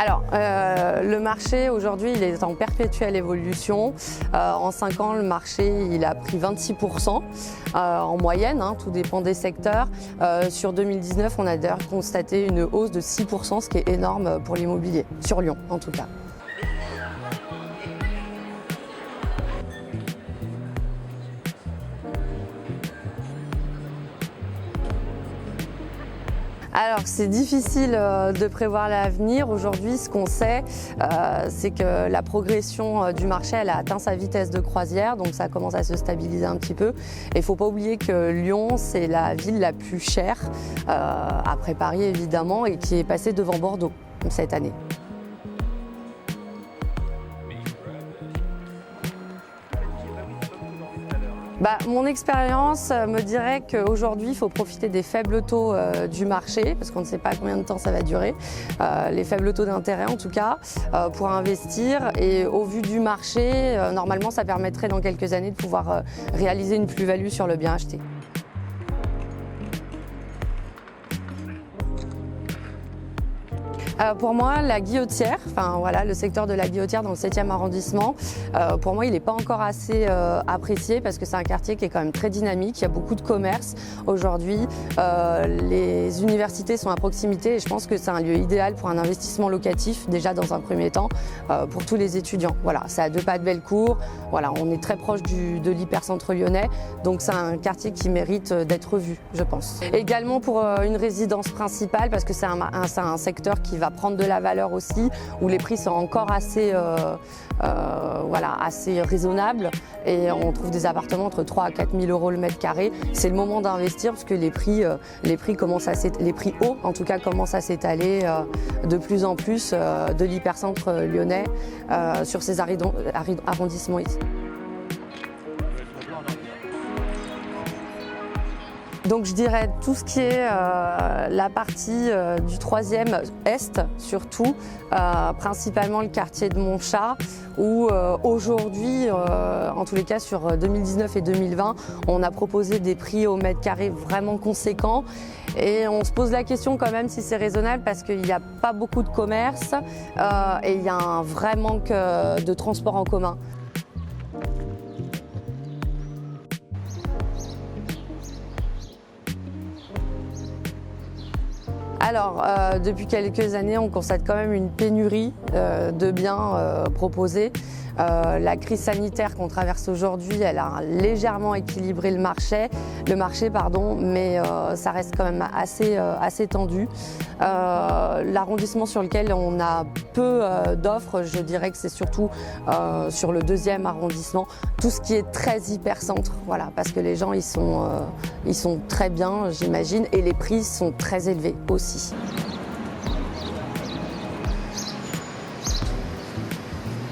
Alors, le marché aujourd'hui, il est en perpétuelle évolution. En 5 ans, le marché, il a pris 26% en moyenne, hein, tout dépend des secteurs. Sur 2019, on a d'ailleurs constaté une hausse de 6%, ce qui est énorme pour l'immobilier, sur Lyon en tout cas. Alors c'est difficile de prévoir l'avenir. Aujourd'hui, ce qu'on sait, c'est que la progression du marché, elle a atteint sa vitesse de croisière, donc ça commence à se stabiliser un petit peu. Et il ne faut pas oublier que Lyon, c'est la ville la plus chère, après Paris évidemment, et qui est passée devant Bordeaux cette année. Mon expérience me dirait qu'aujourd'hui, il faut profiter des faibles taux du marché, parce qu'on ne sait pas combien de temps ça va durer, les faibles taux d'intérêt en tout cas, pour investir. Et au vu du marché, normalement, ça permettrait dans quelques années de pouvoir réaliser une plus-value sur le bien acheté. Pour moi, la Guillotière, le secteur de la Guillotière dans le 7e arrondissement, pour moi, il n'est pas encore assez apprécié parce que c'est un quartier qui est quand même très dynamique, il y a beaucoup de commerce aujourd'hui, les universités sont à proximité et je pense que c'est un lieu idéal pour un investissement locatif, déjà dans un premier temps, pour tous les étudiants. Voilà, c'est à 2 pas de Bellecour, voilà, on est très proche de l'hypercentre lyonnais, donc c'est un quartier qui mérite d'être vu, je pense. Également pour une résidence principale, parce que c'est un secteur qui va prendre de la valeur aussi, où les prix sont encore assez raisonnables et on trouve des appartements entre 3 à 4 000 euros le mètre carré. C'est le moment d'investir parce que les prix hauts en tout cas commencent à s'étaler de plus en plus de l'hypercentre lyonnais sur ces arrondissements ici. Donc je dirais tout ce qui est la partie du 3e Est, surtout, principalement le quartier de Montchat, où aujourd'hui, en tous les cas sur 2019 et 2020, on a proposé des prix au mètre carré vraiment conséquents. Et on se pose la question quand même si c'est raisonnable parce qu'il n'y a pas beaucoup de commerce et il y a un vrai manque de transport en commun. Alors, depuis quelques années, on constate quand même une pénurie de biens proposés. La crise sanitaire qu'on traverse aujourd'hui, elle a légèrement équilibré le marché, mais ça reste quand même assez tendu. L'arrondissement sur lequel on a peu d'offres, je dirais que c'est surtout sur le 2e arrondissement, tout ce qui est très hypercentre, voilà, parce que les gens ils sont très bien, j'imagine, et les prix sont très élevés aussi.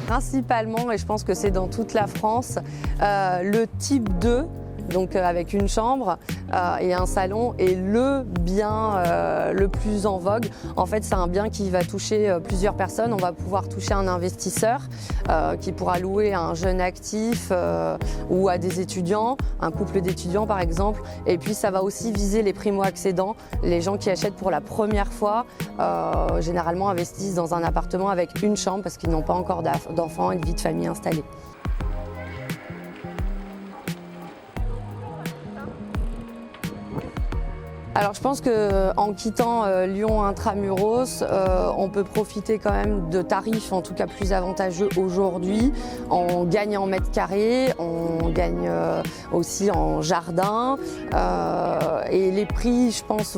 Principalement, et je pense que c'est dans toute la France, le type 2, donc avec une chambre et un salon, est le bien le plus en vogue. En fait, c'est un bien qui va toucher plusieurs personnes. On va pouvoir toucher un investisseur qui pourra louer à un jeune actif ou à des étudiants, un couple d'étudiants par exemple. Et puis ça va aussi viser les primo-accédants, les gens qui achètent pour la première fois, généralement investissent dans un appartement avec une chambre parce qu'ils n'ont pas encore d'enfants et de vie de famille installée. Alors je pense qu'en quittant Lyon intramuros, on peut profiter quand même de tarifs en tout cas plus avantageux aujourd'hui. On gagne en mètres carrés, on gagne aussi en jardin et les prix, je pense,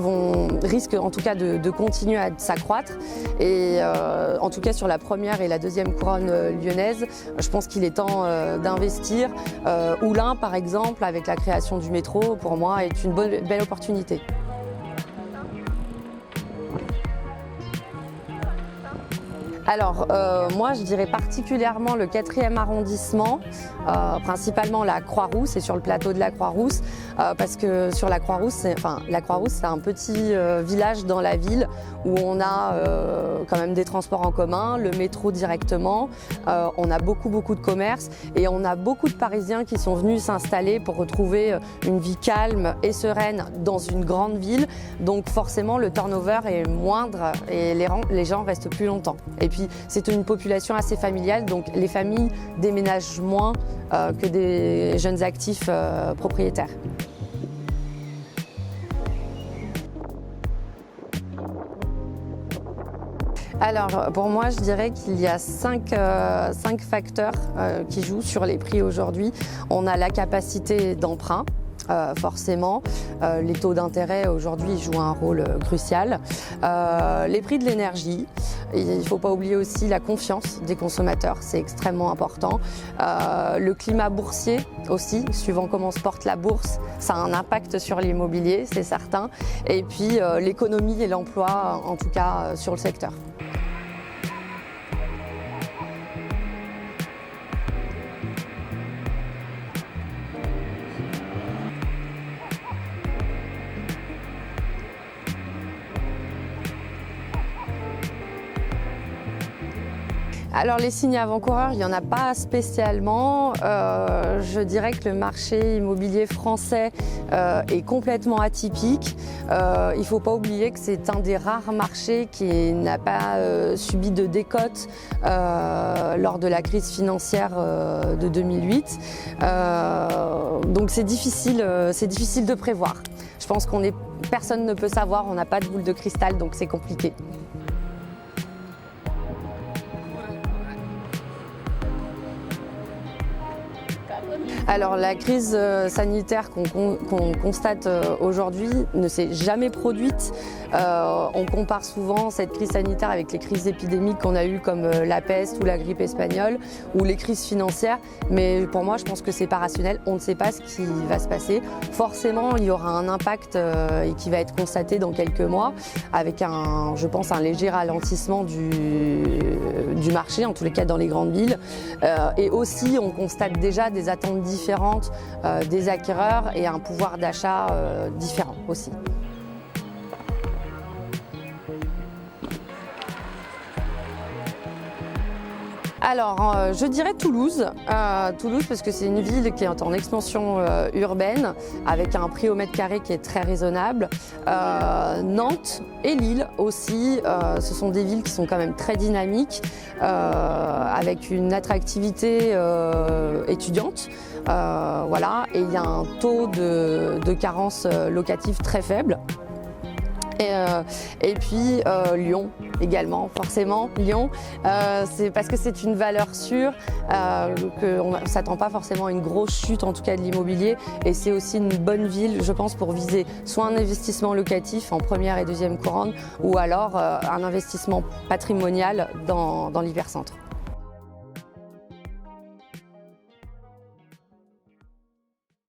risquent en tout cas de continuer à s'accroître. Et en tout cas sur la première et la 2e couronne lyonnaise, je pense qu'il est temps d'investir. Oulin par exemple, avec la création du métro, pour moi est une belle opportunité. Alors, moi, je dirais particulièrement le 4e arrondissement, principalement la Croix-Rousse et sur le plateau de la Croix-Rousse, parce que sur la Croix-Rousse, la Croix-Rousse, c'est un petit village dans la ville où on a quand même des transports en commun, le métro directement, on a beaucoup de commerces et on a beaucoup de Parisiens qui sont venus s'installer pour retrouver une vie calme et sereine dans une grande ville. Donc forcément, le turnover est moindre et les gens restent plus longtemps. Et puis, c'est une population assez familiale, donc les familles déménagent moins que des jeunes actifs propriétaires. Alors, pour moi, je dirais qu'il y a cinq facteurs qui jouent sur les prix aujourd'hui. On a la capacité d'emprunt. Forcément, les taux d'intérêt aujourd'hui jouent un rôle crucial. Les prix de l'énergie, il ne faut pas oublier aussi la confiance des consommateurs, c'est extrêmement important. Le climat boursier aussi, suivant comment se porte la bourse, ça a un impact sur l'immobilier, c'est certain. Et puis l'économie et l'emploi, en tout cas sur le secteur. Alors les signes avant-coureurs, il n'y en a pas spécialement. Je dirais que le marché immobilier français est complètement atypique. Il ne faut pas oublier que c'est un des rares marchés qui n'a pas subi de décote lors de la crise financière de 2008. Donc c'est difficile de prévoir. Je pense personne ne peut savoir, on n'a pas de boule de cristal, donc c'est compliqué. Alors la crise sanitaire qu'on constate aujourd'hui ne s'est jamais produite. On compare souvent cette crise sanitaire avec les crises épidémiques qu'on a eues comme la peste ou la grippe espagnole ou les crises financières. Mais pour moi, je pense que c'est pas rationnel. On ne sait pas ce qui va se passer. Forcément, il y aura un impact qui va être constaté dans quelques mois avec je pense, un léger ralentissement du marché, en tous les cas dans les grandes villes. Et aussi, on constate déjà des attentes différentes des acquéreurs et un pouvoir d'achat différent aussi. Alors, je dirais Toulouse. Toulouse parce que c'est une ville qui est en expansion urbaine avec un prix au mètre carré qui est très raisonnable. Nantes et Lille aussi, ce sont des villes qui sont quand même très dynamiques avec une attractivité étudiante. Voilà, et il y a un taux de carence locative très faible. Et puis Lyon également, forcément Lyon, c'est parce que c'est une valeur sûre, qu'on ne s'attend pas forcément à une grosse chute en tout cas de l'immobilier, et c'est aussi une bonne ville je pense pour viser soit un investissement locatif en première et deuxième couronne ou alors un investissement patrimonial dans l'hypercentre.